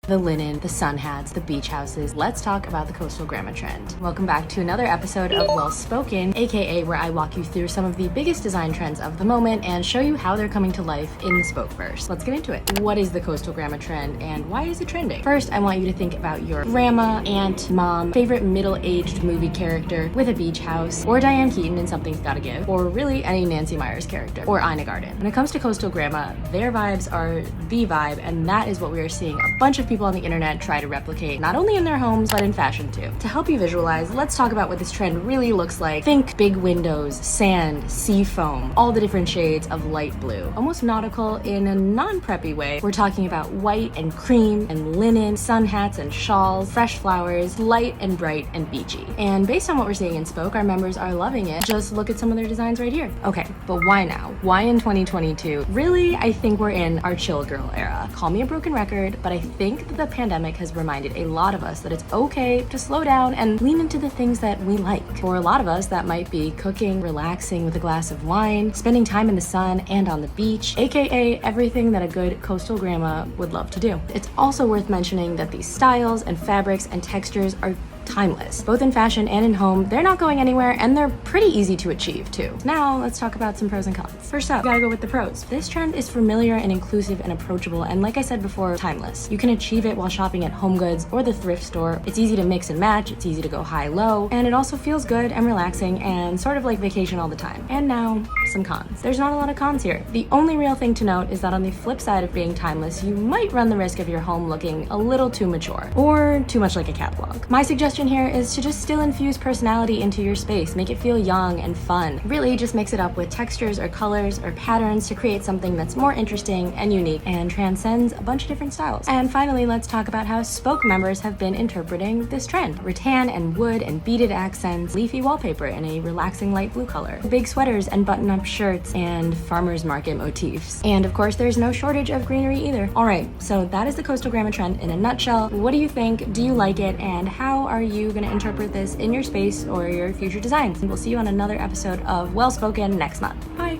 the linen, the sun hats, the beach houses. Let's talk about the coastal grandma trend. Welcome back to another episode of Well Spoken, aka where I walk you through some of the biggest design trends of the moment and show you how they're coming to life in the Spokeverse. Let's get into it. What is the coastal grandma trend and why is it trending? First, I want you to think about your grandma, aunt, mom, favorite middle-aged movie character with a beach house, or Diane Keaton in Something's Gotta Give, or really any Nancy Meyers character, or Ina Garten. When it comes to coastal grandma, their vibes are the vibe, and that is what we are seeing a bunch of people on the internet try to replicate, not only in their homes, but in fashion too. To help you visualize, let's talk about what this trend really looks like. Think big windows, sand, sea foam, all the different shades of light blue. Almost nautical in a non-preppy way. We're talking about white and cream and linen, sun hats and shawls, fresh flowers, light and bright and beachy. And based on what we're seeing in Spoke, our members are loving it. Just look at some of their designs right here. Okay, but why now? Why in 2022? Really, I think we're in our chill girl era. Call me a broken record, but I think that the pandemic has reminded a lot of us that it's okay to slow down and lean into the things that we like. For a lot of us, that might be cooking, relaxing with a glass of wine, spending time in the sun and on the beach, aka everything that a good coastal grandma would love to do. It's also worth mentioning that these styles and fabrics and textures are timeless. Both in fashion and in home, they're not going anywhere and they're pretty easy to achieve too. Now, let's talk about some pros and cons. First up, gotta go with the pros. This trend is familiar and inclusive and approachable, and like I said before, timeless. You can achieve it while shopping at Home Goods or the thrift store. It's easy to mix and match, it's easy to go high-low, and it also feels good and relaxing and sort of like vacation all the time. And now, some cons. There's not a lot of cons here. The only real thing to note is that on the flip side of being timeless, you might run the risk of your home looking a little too mature or too much like a catalog. My suggestion here is to just still infuse personality into your space, make it feel young and fun. Really just mix it up with textures or colors or patterns to create something that's more interesting and unique and transcends a bunch of different styles. And finally, let's talk about how Spoke members have been interpreting this trend. Rattan and wood and beaded accents, leafy wallpaper in a relaxing light blue color, big sweaters and button-up shirts, and farmers market motifs. And of course, there's no shortage of greenery either. All right, so that is the coastal grandma trend in a nutshell. What do you think? Do you like it? And how are you going to interpret this in your space or your future designs? And we'll see you on another episode of Well Spoken next month. Bye!